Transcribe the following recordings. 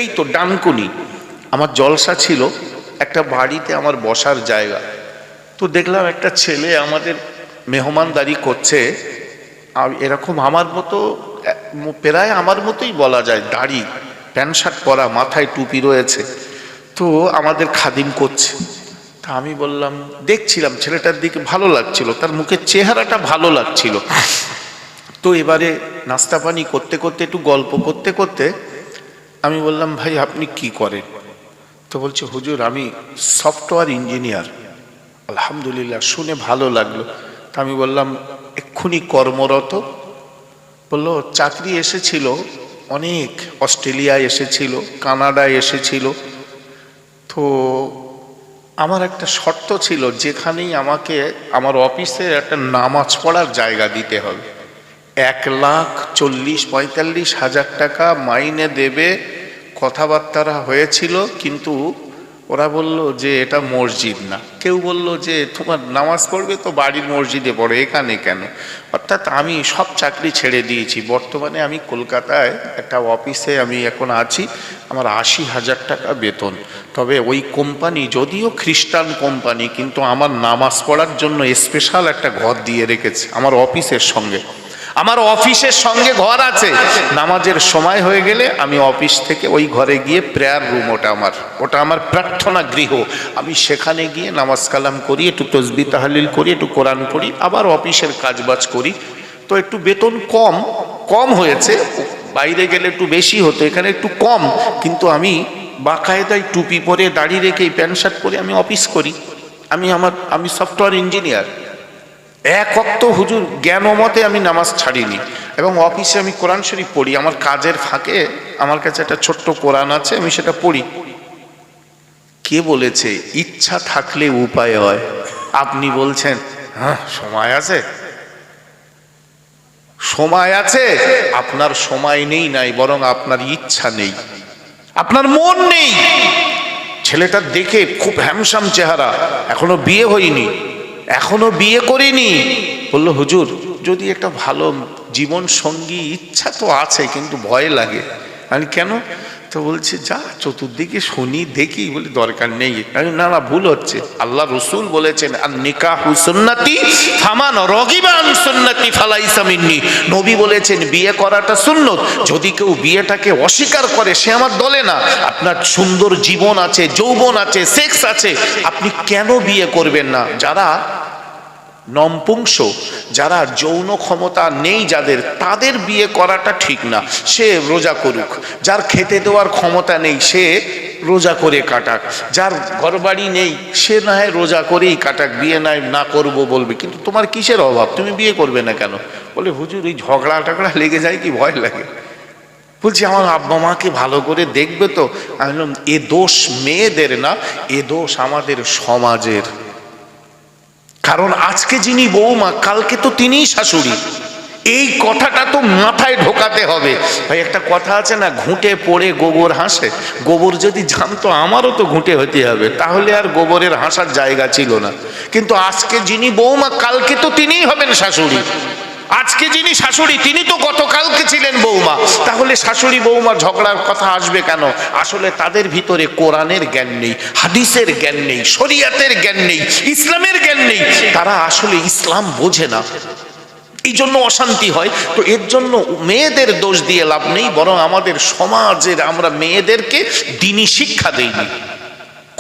এই তো ডানকুনি আমার জলসা ছিল, একটা বাড়িতে আমার বসার জায়গা। তো দেখলাম একটা ছেলে আমাদের মেহমানদারি করছে, আর এরকম আমার মতো, প্রায় আমার মতোই বলা যায়, দাড়ি, প্যান্ট শার্ট পরা, মাথায় টুপি রয়েছে। তো আমাদের খাদিম করছে। তা আমি বললাম, দেখছিলাম ছেলেটার দিকে ভালো লাগছিল, তার মুখের চেহারাটা ভালো লাগছিল। তো এবারে নাস্তা পানি করতে করতে, একটু গল্প করতে করতে আমি বললাম, ভাই আপনি কি করেন? তো বলছে, হুজুর আমি সফটওয়্যার ইঞ্জিনিয়ার। আলহামদুলিল্লাহ, শুনে ভালো লাগলো। তা আমি বললাম, এক্ষুনি কর্মরত? বললো, চাকরি এসেছিল অনেক, অস্ট্রেলিয়ায় এসেছিল, কানাডায় এসেছিল। তো আমার একটা শর্ত ছিল, যেখানেই আমাকে আমার অফিসে একটা নামাজ পড়ার জায়গা দিতে হবে। 1,40,45,000 টাকা মাইনে দেবে, কথাবার্তা হয়েছিল, কিন্তু ওরা বলল যে এটা মসজিদ না। কেউ বলল যে তোমার নামাজ পড়বে তো বাড়ির মসজিদে পড়ে, এখানে কেন? অর্থাৎ আমি সব চাকরি ছেড়ে দিয়েছি। বর্তমানে আমি কলকাতায় একটা অফিসে আমি এখন আছি, আমার 80,000 টাকা বেতন। তবে ওই কোম্পানি যদিও খ্রিস্টান কোম্পানি, কিন্তু আমার নামাজ পড়ার জন্য স্পেশাল একটা ঘর দিয়ে রেখেছে আমার অফিসের সঙ্গে। আমার অফিসের সঙ্গে ঘর আছে, নামাজের সময় হয়ে গেলে আমি অফিস থেকে ওই ঘরে গিয়ে, প্রেয়ার রুম ওটা আমার প্রার্থনা গৃহ, আমি সেখানে গিয়ে নামাজ কালাম করি, একটু তসবিহ তাহলিল করি, একটু কোরআন পড়ি, আবার অফিসের কাজবাজ করি। তো একটু বেতন কম হয়েছে, বাইরে গেলে একটু বেশি হতো, এখানে একটু কম, কিন্তু আমি বাকায়দায় টুপি পরে, দাড়ি রেখে, প্যান্ট শার্ট পরে আমি অফিস করি। আমি সফটওয়্যার ইঞ্জিনিয়ার। এক ওয়াক্ত হুজুর জ্ঞান মতে আমি নামাজ ছাড়িনি, এবং অফিসে আমি কোরআন শরীফ পড়ি। আমার কাজের ফাঁকে আমার কাছে একটা ছোট্ট কোরআন আছে, আমি সেটা পড়ি। কে বলেছে ইচ্ছা থাকলে উপায় হয়? আপনি বলছেন হ্যাঁ সময় আছে, সময় আছে। আপনার সময় নেই নাই, বরং আপনার ইচ্ছা নেই, আপনার মন নেই। ছেলেটা দেখে খুব হ্যামসাম চেহারা, এখনো বিয়ে হয়নি, এখনো বিয়ে করিনি। বললো, হুজুর যদি একটা ভালো জীবন সঙ্গী, ইচ্ছা তো আছে কিন্তু ভয় লাগে। আমি কেন? তো বলছে, যা চতুর্দিকে শুনি দেখি। বলি দরকার নেই। না না, ভুল হচ্ছে। আল্লাহ রসুল বলেছেন, আর নিকাহু সুন্নতি ফামান রাগিবা আন সুন্নতি ফালাইসা মিন্নি। নবী বলেছেন বিয়ে করাটা সুন্নত, যদি কেউ বিয়েটাকে অস্বীকার করে সে আমার দলে না। আপনার সুন্দর জীবন আছে, যৌবন আছে, সেক্স আছে, আপনি কেন বিয়ে করবেন না? যারা নমপুংস, যারা যৌন ক্ষমতা নেই যাদের, তাদের বিয়ে করাটা ঠিক না। সে রোজা করুক, যার খেতে দেওয়ার ক্ষমতা নেই সে রোজা করে কাটাক, যার ঘরবাড়ি নেই সে না হয় রোজা করেই কাটাক, বিয়ে না করব বলবে। কিন্তু তোমার কিসের অভাব, তুমি বিয়ে করবে না কেন? বলে হুজুর এই ঝগড়া টগড়া লেগে যায় কি ভয় লাগে। বলছি আমার আব্বা মাকে ভালো করে দেখবে তো। আমি বললাম, এ দোষ মেয়েদের না, এ দোষ আমাদের সমাজের। কারণ আজকে যিনি বৌমা, কালকে তো তিনিই শাশুড়ি। এই কথাটা তো মাথায় ঢোকাতে হবে। ভাই একটা কথা আছে না, ঘুঁটে পড়ে গোবর হাসে। গোবর যদি জানতো আমারও তো ঘুঁটে হতে হবে, তাহলে আর গোবরের হাসার জায়গা ছিল না। কিন্তু আজকে যিনি বৌমা, কালকে তো তিনিই হবেন শাশুড়ি। আজকে যিনি শাশুড়ি তিনি তো গতকালকে ছিলেন বৌমা। তাহলে শাশুড়ি বৌমা ঝগড়ার কথা আসবে কেন? আসলে তাদের ভিতরে কোরআনের জ্ঞান নেই, হাদিসের জ্ঞান নেই, শরিয়াতের জ্ঞান নেই, ইসলামের জ্ঞান নেই। তারা আসলে ইসলাম বোঝে না, এই জন্য অশান্তি হয়। তো এর জন্য মেয়েদের দোষ দিয়ে লাভ নেই, বরং আমাদের সমাজের আমরা মেয়েদেরকে দ্বীনি শিক্ষা দেইনি।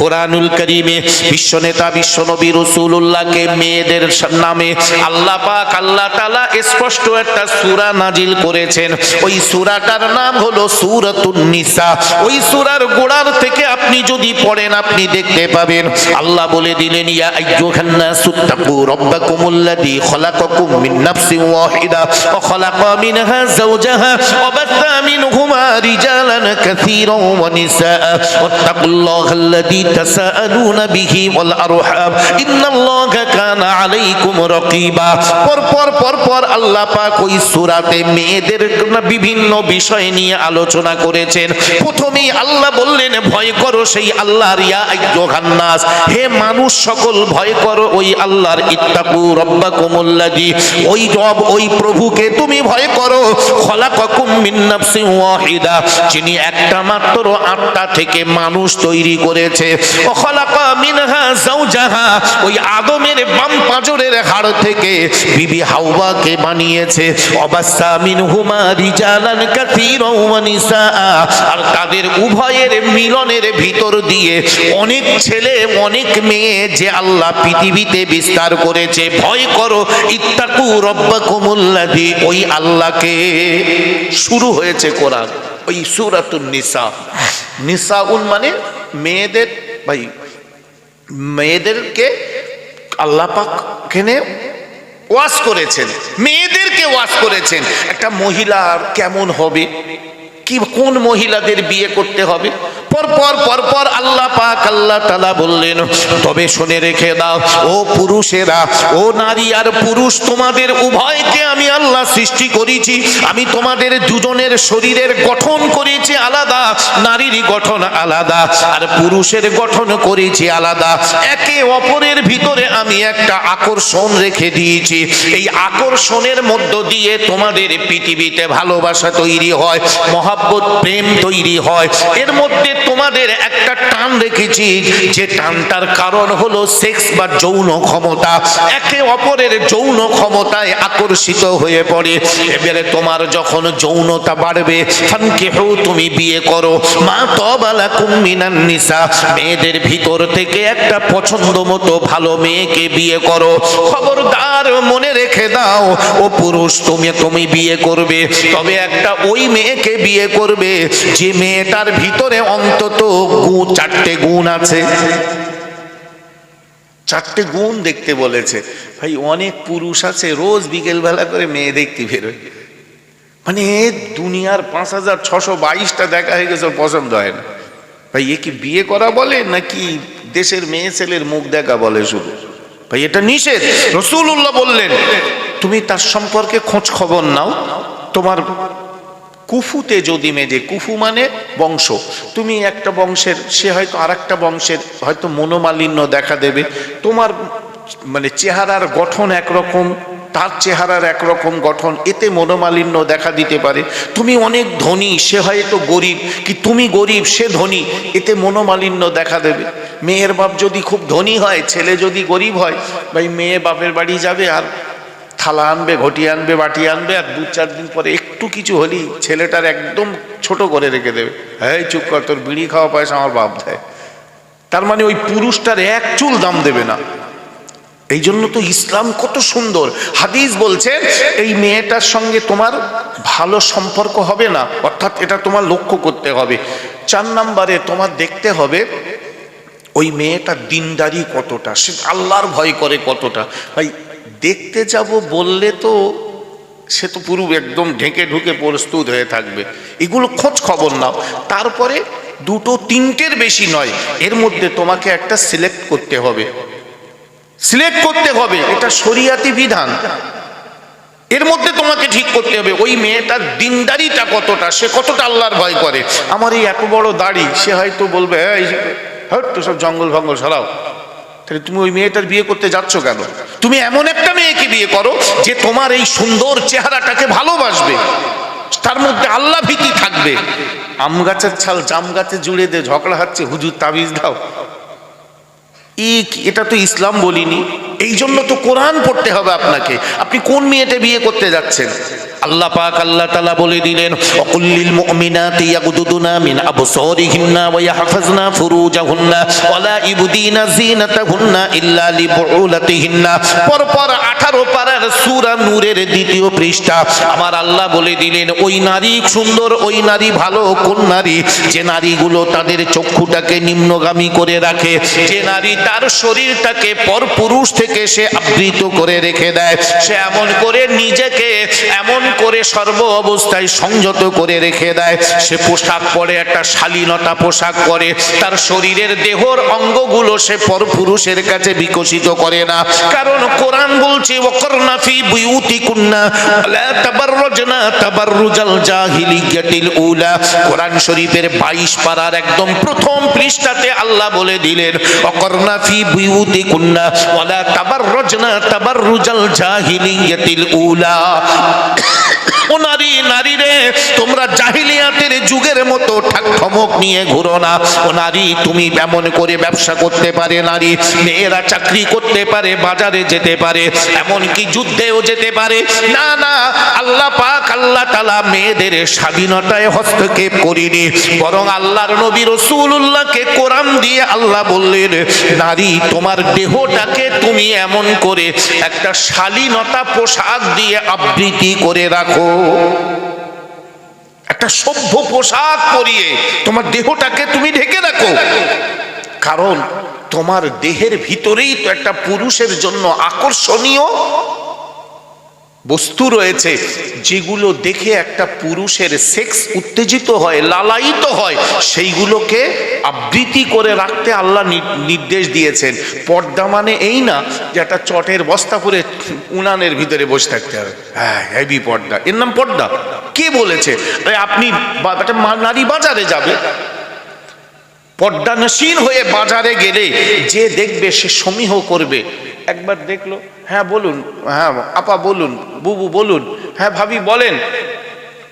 কোরআনুল কারীমে বিশ্বনেতা বিশ্বনবী রাসূলুল্লাহকে মেয়েদের নামে আল্লাহ পাক আল্লাহ তাআলা স্পষ্ট একটা সূরা নাজিল করেছেন। ওই সূরাটার নাম হলো সূরাতুন নিসা। ওই সূরার গোড়ার থেকে আপনি যদি পড়েন আপনি দেখতে পাবেন আল্লাহ বলে দিলেন, ইয়া আইয়ুহান নাসুত্তাকু রাব্বাকুমুল্লাযী খালাকাকুম মিন নাফসিন ওয়াহিদা ওয়া খালাকা মিনহা যাওজাহা ওয়া বাথা মিনহুমা রিজালান কাসীরান ওয়া নিসা ওয়াত্তাকুল্লাহাল্লাযী তাসাআলুনা বিহি ওয়াল আরহাম ইন্নাল্লাহা কানা আলাইকুম রাকিবা। পর আল্লাহ পাক ওই সূরাতে মেয়েদের বিভিন্ন বিষয় নিয়ে আলোচনা করেছেন। প্রথমেই আল্লাহ বললেন ভয় করো সেই আল্লাহর, ইয়া আইয়ুহান নাস, হে মানুষ সকল ভয় করো ওই আল্লাহর, ইত্তাকু রাব্বাকুমুল্লাযী, ওই রব ওই প্রভুকে তুমি ভয় করো, খলাকাকুম মিন নাফসিন ওয়াহিদা, যিনি একটা মাত্র আত্মা থেকে মানুষ তৈরি করেছে, ও খলাকা মিনহা যাওজাহা, ওই আদমের বাম পাঁজরের হাড় থেকে বিবি হাওয়াকে বানিয়েছে, অবাসা মিনহুমা রিজালান কাসীরান ওয়া নিসা, আর তাদের উভয়ের মিলনের ভিতর দিয়ে অনেক ছেলে অনেক মেয়ে যে আল্লাহ পৃথিবীতে বিস্তার করেছে। ভয় করো, ইত্তাকু রাব্বাকুমুল্লাযী, ওই আল্লাহকে। শুরু হয়েছে কোরআন ওই সূরাতুন নিসা। নিসাউন মানে মেয়েদের, ভাই মেয়েদেরকে আল্লাহ পাক এখানে ওয়াজ করেছেন, মেয়েদেরকে ওয়াজ করেছেন। একটা মহিলার কেমন হবে, কি কোন মহিলাদের বিয়ে করতে হবে, পরপর আল্লাহ পাক আল্লাহ তাআলা বললেন তবে শুনে রেখে দাও ও পুরুষেরা, ও নারী আর পুরুষ তোমাদের উভয়কে আমি আল্লাহ সৃষ্টি করেছি। আমি তোমাদের দুজনের শরীরের গঠন করেছি আলাদা, নারীর গঠন আলাদা আর পুরুষের গঠন করেছি আলাদা। একে অপরের ভিতরে আমি একটা আকর্ষণ রেখে দিয়েছি। এই আকর্ষণের মধ্য দিয়ে তোমাদের পৃথিবীতে ভালোবাসা তৈরি হয়, মহাব্বত প্রেম তৈরি হয়। এর মধ্যে তোমাদের একটা টান রেখেছি, যে টানটার কারণ হলো সেক্স বা যৌন ক্ষমতা। একে অপরের যৌন ক্ষমতায় আকর্ষিত হয়ে পড়ে। এবারে তোমার যখন যৌনতা বাড়বে, ফানকিহু, তুমি বিয়ে করো, মা তাবা লাকুম মিনান নিসা, মেয়েদের ভিতর থেকে একটা পছন্দ মতো ভালো মেয়েকে বিয়ে করো। খবরদার মনে রেখে দাও ও পুরুষ, তুমি বিয়ে করবে, তবে একটা ওই মেয়েকে বিয়ে করবে যে মেয়েটার ভিতরে অন্তত চারটে গুণ আছে। চারটে গুণ দেখতে বলেছে। ভাই অনেক পুরুষ আছে রোজ বিকেল বেলা করে মেয়ে দেখতে বেরোয়, মানে দুনিয়ার 5622টা দেখা হয়ে গেছে, পছন্দ হয় না। ভাই এ কি বিয়ে করা বলে নাকি দেশের মেয়ে ছেলের মুখ দেখা বলে শুধু? ভাই এটা নিষেধ। রাসূলুল্লাহ বললেন তুমি তার সম্পর্কে খোঁজ খবর নাও। তোমার কুফুতে যদি মেজে, কুফু মানে বংশ, তুমি একটা বংশের, সে হয়তো আর একটা বংশের, হয়তো মনোমালিন্য দেখা দেবে। তোমার মানে চেহারার গঠন একরকম, তার চেহারার একরকম গঠন, এতে মনোমালিন্য দেখা দিতে পারে। তুমি অনেক ধনী, সে হয়তো গরিব, কি তুমি গরিব সে ধনী, এতে মনোমালিন্য দেখা দেবে। মেয়ের বাপ যদি খুব ধনী হয়, ছেলে যদি গরিব হয়, ভাই মেয়ে বাপের বাড়ি যাবে আর থালা আনবে, ঘটি আনবে, বাটি আনবে, আর 2-4 দিন পরে একটু কিছু হলেই ছেলেটার একদম ছোট করে রেখে দেবে। হ্যাঁ চুপ কর, তোর বিড়ি খাওয়া পয়সা আমার বাপ দেয়। তার মানে ওই পুরুষটার এক চুল দাম দেবে না। এই জন্য তো ইসলাম কত সুন্দর। হাদিস বলছে এই মেয়েটার সঙ্গে তোমার ভালো সম্পর্ক হবে না, অর্থাৎ এটা তোমার লক্ষ্য করতে হবে। 4 নম্বরে তোমার দেখতে হবে ওই মেয়েটা দিনদারি কতটা, সে আল্লাহর ভয় করে কতটা। ভাই দেখতে যাব বললে তো সে তো পুরো একদম ঢেকে ঢুকে প্রস্তুত হয়ে থাকবে। এগুলো খোঁজ খবর নাও। তারপরে 2-3টের বেশি নয়, এর মধ্যে তোমাকে একটা সিলেক্ট করতে হবে। সিলেক্ট করতে হবে, এটা শরিয়াতি বিধান। এর মধ্যে তোমাকে ঠিক করতে হবে ওই মেয়েটার দিনদারিটা কতটা, সে কতটা আল্লাহর ভয় করে। আমার এই এত বড় দাড়ি, সে হয়তো বলবে হ্যাঁ তো সব জঙ্গল ফঙ্গল সরাও। তাহলে তুমি ওই মেয়েটার বিয়ে করতে যাচ্ছ কেন? তুমি এমন একটা মেয়েকে বিয়ে করো যে তোমার এই সুন্দর চেহারাটাকে ভালোবাসবে, তার মধ্যে আল্লাহ ভীতি থাকবে। আম গাছের ছাল জাম গাছে জুড়ে দে, ঝগড়া হচ্ছে হুজুর তাবিজ দাও, এটা তো ইসলাম বলিনি। এই জন্য তো কোরআন পড়তে হবে আপনাকে। আপনি কোন মেয়েটা বিয়ে করতে যাচ্ছেন? আল্লাহ পাক আল্লাহ তাআলা বলে দিলেন ওয়াকুল্লিল মুমিনাতি ইয়াগুদুনা মিন আবসারিহিন্না ওয়া ইয়াহফাজনা ফুরুজাহুন্না ওয়া লা ইবদিনা যিনাতাহুন্না ইল্লা লিবুউলাতিহিন্না। পরপর 18 পারার সূরা নূরের 2য় পৃষ্ঠা আমার আল্লাহ বলে দিলেন ওই নারী সুন্দর, ওই নারী ভালো কোন নারী? যে নারীগুলো তাদের চক্ষুটাকে নিম্নগামী করে রাখে, যে নারী তার শরীরটাকে পরপুরুষ থেকে সে আবৃত করে রেখে দেয়, সে এমন করে নিজেকে এমন করে সর্ব অবস্থায় সংযত করে রেখে দেয়। সে পোশাক পরে, একটা শালীনতা পোশাক পরে, তার শরীরের দেহর অঙ্গগুলো সে পরপুরুষের কাছে বিকশিত করে না। কারণ কোরআন বলছে ওয়াকরনা ফি বুয়ুতিকুন্না লা তাবাররুজনা তাবাররুজাল জাহিলিয়াতিল উলা। কোরআন শরীফের 22 পারার একদম প্রথম পৃষ্ঠাতে আল্লাহ বলে দিলেন ওয়াকরনা ফি বুয়ুতিকুন্না ওয়ালা তাবাররুজনা তাবাররুজাল জাহিলিয়াতিল উলা। ও নারী, নারী রে, তোমরা জাহিলিয়াতের যুগের মতো ঠাকঠমক নিয়ে ঘুরো না। ও নারী, তুমি এমন করে ব্যবসা করতে পারে নারী, মেয়েরা চাকরি করতে পারে, বাজারে যেতে পারে, এমনকি যুদ্ধেও যেতে পারে। না না, আল্লাহ পাক আল্লাহ তাআলা মেয়েদের স্বাধীনতায় হস্তক্ষেপ করিনি, বরং আল্লাহর নবী রাসূলুল্লাহকে কোরআন দিয়ে আল্লাহ বললেন নারী, তোমার দেহটাকে তুমি এমন করে একটা শালীনতা পোশাক দিয়ে আবৃত্তি করে রাখো, একটা সভ্য পোশাক পরিয়ে তোমার দেহটাকে তুমি ঢেকে রাখো। কারণ তোমার দেহের ভিতরেই তো একটা পুরুষের জন্য আকর্ষণীয় বস্তু রয়েছে, যেগুলো দেখে একটা পুরুষের সেক্স উত্তেজিত হয়, লালায়িত হয়, সেইগুলোকে আবৃত্তি করে রাখতে আল্লাহ নির্দেশ দিয়েছেন। পর্দা মানে এই না যে একটা চটের বস্তা পরে উনানের ভিতরে বসে থাকতে হবে, হ্যাঁ হেভি পর্দা, এর নাম পর্দা? কে বলেছে? আপনি একটা নারী বাজারে যাবে, পর্দানসীন হয়ে বাজারে গেলে যে দেখবে সে সমীহ করবে। একবার দেখলো, হ্যাঁ বলুন, হ্যাঁ আপা বলুন, বুবু বলুন, হ্যাঁ ভাবি বলেন,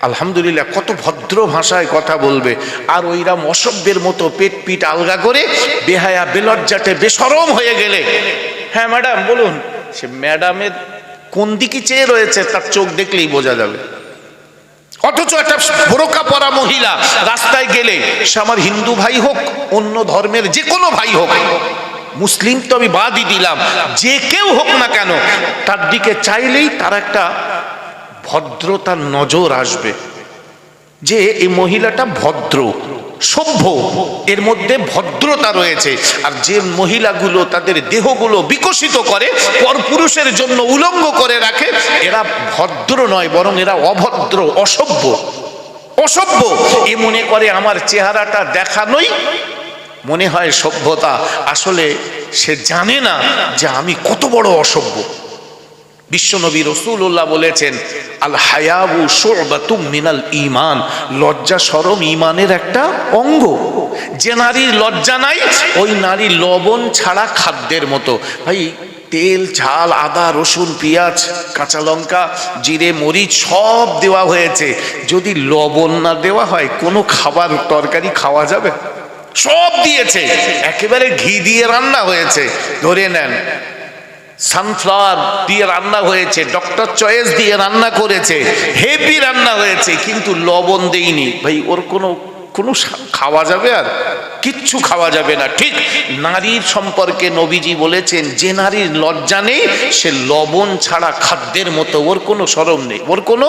আলহামদুলিল্লাহ, কত ভদ্র ভাষায় কথা বলবে। আর ওইরাম অসভ্যের মতো পেট পিট আলগা করে বেহায়া বেলজ্জাটে বেশরম হয়ে গেলে, হ্যাঁ ম্যাডাম বলুন, সে ম্যাডামের কোন দিকে চেয়ে রয়েছে তার চোখ দেখলেই বোঝা যাবে। অথচ একটা বোরকা পরা মহিলা রাস্তায় গেলে, সে আমার হিন্দু ভাই হোক, অন্য ধর্মের যে কোনো ভাই হোক, মুসলিম তো আমি বাদই দিলাম, যে কেউ হোক না কেন, তার দিকে চাইলেই তার একটা ভদ্রতার নজর আসবে যে এই মহিলাটা ভদ্র, সভ্য, এর মধ্যে ভদ্রতা রয়েছে। আর যে মহিলাগুলো তাদের দেহগুলো বিকশিত করে, পরপুরুষের জন্য উলঙ্গ করে রাখে, এরা ভদ্র নয়, বরং এরা অভদ্র, অসভ্য। অসভ্য এ মনে করে আমার চেহারাটা দেখানোই মনে হয় সভ্যতা। আসলে সে জানে না যে আমি কত বড় অসভ্য। বিশ্বনবী রাসূলুল্লাহ বলেছেন আল হায়াউ শু'বাতুম মিনাল ঈমান, লজ্জা শরম ঈমানের একটা অঙ্গ। যে নারীর লজ্জা নাই, ওই নারী লবণ ছাড়া খাদ্যের মতো। ভাই, তেল ঝাল আদা রসুন পেঁয়াজ কাঁচা লঙ্কা জিরে মরিচ সব দেওয়া হয়েছে, যদি লবণ না দেওয়া হয় কোনো খাবার তরকারি খাওয়া যাবে? সব দিয়েছে, একেবারে ঘি দিয়ে রান্না হয়েছে, ধরে নেন সানফ্লাওয়ার দিয়ে রান্না হয়েছে, ডক্টর চয়েস দিয়ে রান্না করেছে, হেভি রান্না হয়েছে, কিন্তু লবণ দেইনি। ভাই, ওর কোনো খাওয়া যাবে? আর কিচ্ছু খাওয়া যাবে না। ঠিক নারীর সম্পর্কে নবীজি বলেছেন, যে নারীর লজ্জা নেই সে লবণ ছাড়া খাদ্যের মতো, ওর কোনো শরম নেই, ওর কোনো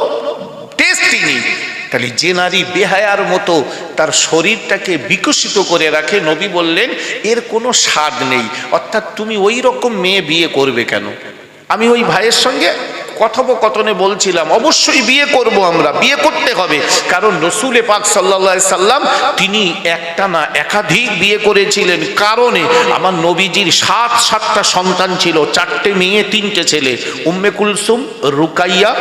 টেস্টই নেই। তাহলে যে নারী বেহায়ার মতো তার শরীরটাকে বিকশিত করে রাখে, নবী বললেন এর কোনো স্বাদ নেই। অর্থাৎ তুমি ওই রকম মেয়ে বিয়ে করবে কেন? আমি ওই ভাইয়ের সঙ্গে কথোপকথনে বলছিলাম, অবশ্যই বিয়ে করব, আমরা বিয়ে করতে হবে। কারণ রাসূল পাক সাল্লাল্লাহু আলাইহি সাল্লাম তিনি একটা না একাধিক বিয়ে করেছিলেন। কারণে আমার নবীজির সাতটা সন্তান ছিল, 4টে মেয়ে 3টে ছেলে। উম্মে কুলসুম, রুকাইয়া,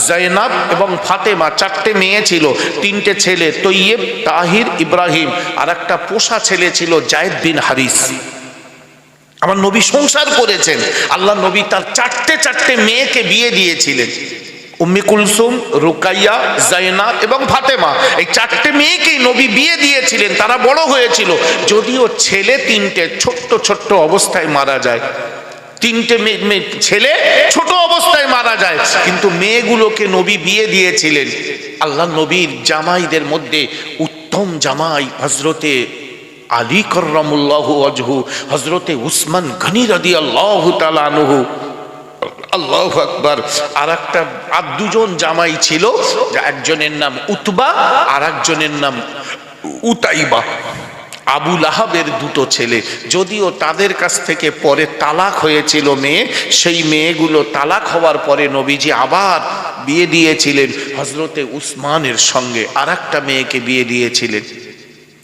জাইনাব এবং ফাতেমা, 4টে মেয়ে ছিল, 3টে ছেলে তৈয়ব, তাহির, ইব্রাহিম, আর একটা পোষা ছেলে ছিল জায়েদ বিন হারিস। আমার নবী সংসার করেছেন। আল্লাহ নবী তার 4টে মেয়েকে বিয়ে দিয়েছিলেন, উম্মে কুলসুম, রুকাইয়া, জাইনাব এবং ফাতেমা। এই 4টে মেয়েকেই নবী বিয়ে দিয়েছিলেন। তারা বড় হয়েছিল, যদিও ছেলে 3টে ছোট্ট অবস্থায় মারা যায়। 3টে ছেলে ছোট অবস্থায় মারা যায়, কিন্তু মেয়েগুলোকে নবী বিয়ে দিয়েছিলেন। আল্লাহ নবীর জামাইদের মধ্যে উত্তম জামাই হযরতে আলী কররামুল্লাহু ওয়াজহু, হযরতে উসমান গনি রাদিয়াল্লাহু তাআলা আনহু। আল্লাহু আকবার। আর দুজন জামাই ছিল, একজনের নাম উতবা আর একজনের নাম উতাইবা। আবু লাহাবের 2টো ছেলে, যদিও তাদের কাছ থেকে পরে তালাক হয়েছিল মেয়ে, সেই মেয়েগুলো তালাক হওয়ার পরে নবীজি আবার বিয়ে দিয়েছিলেন হযরতে উসমানের সঙ্গে, আর একটা মেয়েকে বিয়ে দিয়েছিলেন।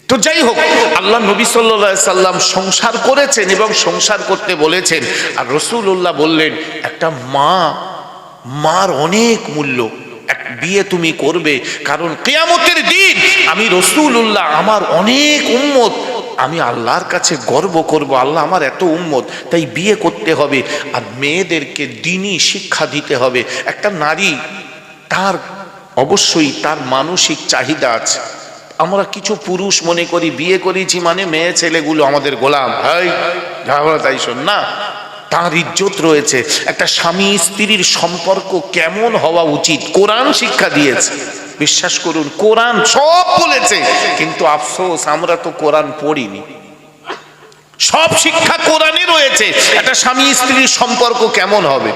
তো যাই হোক, আল্লাহ নবী সাল্লাল্লাহু আলাইহি সাল্লাম সংসার করেছেন এবং সংসার করতে বলেছেন। আর রাসূলুল্লাহ বললেন, একটা মার অনেক মূল্য, এক বিয়ে তুমি করবে, কারণ কিয়ামতের দিন আমি রাসূলুল্লাহ আমার অনেক উম্মত, আমি আল্লাহর কাছে গর্ব করব, আল্লাহ আমার এত উম্মত, তাই বিয়ে করতে হবে। আর মেয়েদেরকে দ্বীনি শিক্ষা দিতে হবে। একটা নারী, তার অবশ্যই তার মানসিক চাহিদা আছে। আমরা কিছু পুরুষ মনে করি বিয়ে করেছি মানে মেয়ে ছেলেগুলো আমাদের গোলাম, হাই ঝগড়া তাই শোন না, তার ইজ্জত রয়েছে। একটা স্বামী স্ত্রীর সম্পর্ক কেমন হওয়া উচিত কোরআন শিক্ষা দিয়েছে। বিশ্বাস করুন, কোরআন সব বলেছে, কিন্তু আফসোস আমরা তো কোরআন পড়িনি। সব শিক্ষা কোরআনে রয়েছে, একটা স্বামী স্ত্রীর সম্পর্ক কেমন হবে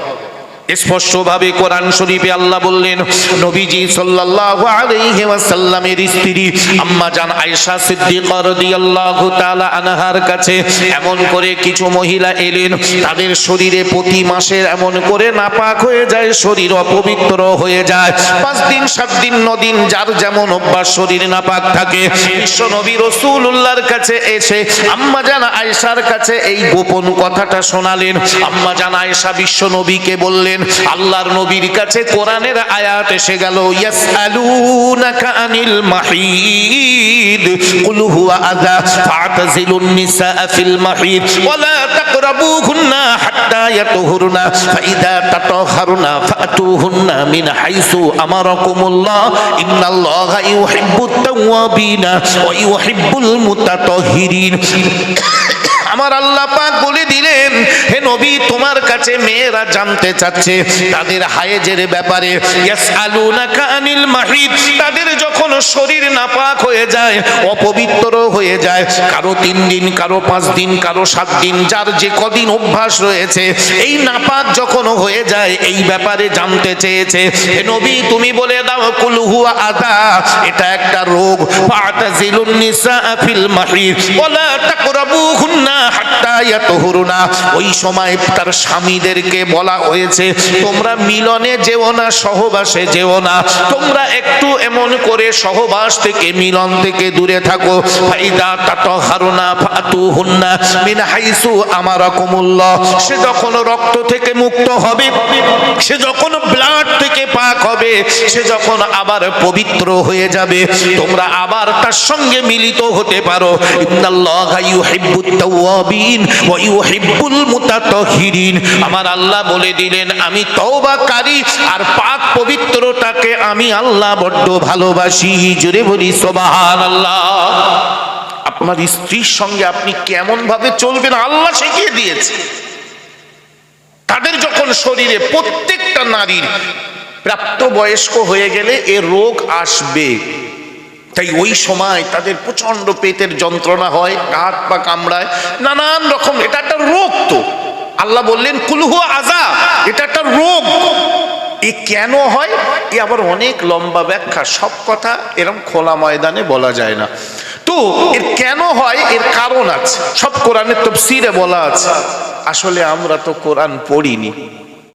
স্পষ্টভাবে কোরআন শরীফে আল্লাহ বললেন। নবীজি সাল্লাল্লাহু আলাইহি ওয়াসাল্লামের স্ত্রী আম্মা জান আয়েশা সিদ্দিকা রাদিয়াল্লাহু তাআলা আনহার কাছে এমন করে কিছু মহিলা এলেন, তাদের শরীরে প্রতি মাসে এমন করে নাপাক হয়ে যায়, শরীর অপবিত্র হয়ে যায়। 5 দিন 7 দিন 9 দিন যার যেমন অভ্যাস শরীর নাপাক থাকে। বিশ্ব নবী রাসূলুল্লাহর কাছে এসে আম্মা জান আয়েশার কাছে এই গোপন কথাটা শোনালেন। আম্মা জান আয়েশা বিশ্ব নবীকে বললেন, আল্লাহর নবীর কাছে কোরআনের আয়াত এসে গেল, ইয়াসআলুনাকা আনিল মাহিদ কুল হুয়া আযা ফাতাজিলুন নিসা ফিল মাহিদ ওয়ালা তাকরাবুহুন্না হাত্তা ইয়াতহুরনা ফাইদা তাতাহহারুনা ফাতুহুন্না মিন হাইসু আমারাকুমুল্লাহ ইন্নাল্লাহা ইউহিব্বুত তাওয়াবিনা ওয়া ইউহিব্বুল মুতাতাহহিরিন। আমার আল্লাহ পাক বলে দিলেন, হে নবী, তোমার কাছে মেয়েরা জানতে চাচ্ছে তাদের হায়েজের ব্যাপারে। ইয়াসআলুনাকা আনিল মাহিদ, তাদের যখন শরীর নাপাক হয়ে যায়, অপবিত্র হয়ে যায়, কারো 3 দিন, কারো 5 দিন, কারো 7 দিন, যার যে কদিন অভ্যাস রয়েছে, এই নাপাক যখন হয়ে যায় এই ব্যাপারে জানতে চেয়েছে। হে নবী, তুমি বলে দাও কুল হুয়া আযা, এটা একটা রোগ। ফাতাজিলুন নিসা ফিল মাহিদ ওয়ালা তাকরাবুহুন্না হাত্তা ইয়াতহুরনা। ওই সময় তার স্বামীদেরকে বলা হয়েছে, তোমরা মিলনে যেও না, সহবাসে যেও না, তোমরা একটু এমন করে সহবাস থেকে, মিলন থেকে দূরে থাকো। ফাইদা তাতাহহারুনা ফাতুহুন্না মিন হাইসু আমারাকুমুল্লাহ, সে যখন রক্ত থেকে মুক্ত হবে, সে যখন ব্লাড থেকে পাক হবে, সে যখন আবার পবিত্র হয়ে যাবে, তোমরা আবার তার সঙ্গে মিলিত হতে পারো। ইন্নাল্লাহা ইউহিব্বুত তাওয়াবিন ওয়া ইউহিব্বুল মুতাতাহহিরিন। আমার আল্লাহ বলে দিলেন, আমি তওবাকারী আর পাক পবিত্রতাকে আমি আল্লাহ বড্ড ভালোবাসি। জোরে বলি সুবহানাল্লাহ। আপনার স্ত্রীর সঙ্গে আপনি কেমন ভাবে চলবেন আল্লাহ শিখিয়ে দিয়েছে। তাদের যখন শরীরে, প্রত্যেকটা নারীর প্রাপ্তবয়স্ক হয়ে গেলে এ রোগ আসবে, তাই ওই সময় তাদের প্রচন্ড পেটের যন্ত্রণা হয়, হাত পা কামড়ায়, নানান রকম, এটা একটা রোগ। তো আল্লাহ বললেন কুল হুয়া আযা, এটা একটা রোগ। এ কেন হয়, এ আবার অনেক লম্বা ব্যাখ্যা, সব কথা এরকম খোলা ময়দানে বলা যায় না। তো এর কেন হয়, এর কারণ আছে, সব কোরআনের তাফসীরে বলা আছে। আসলে আমরা তো কোরআন পড়িনি।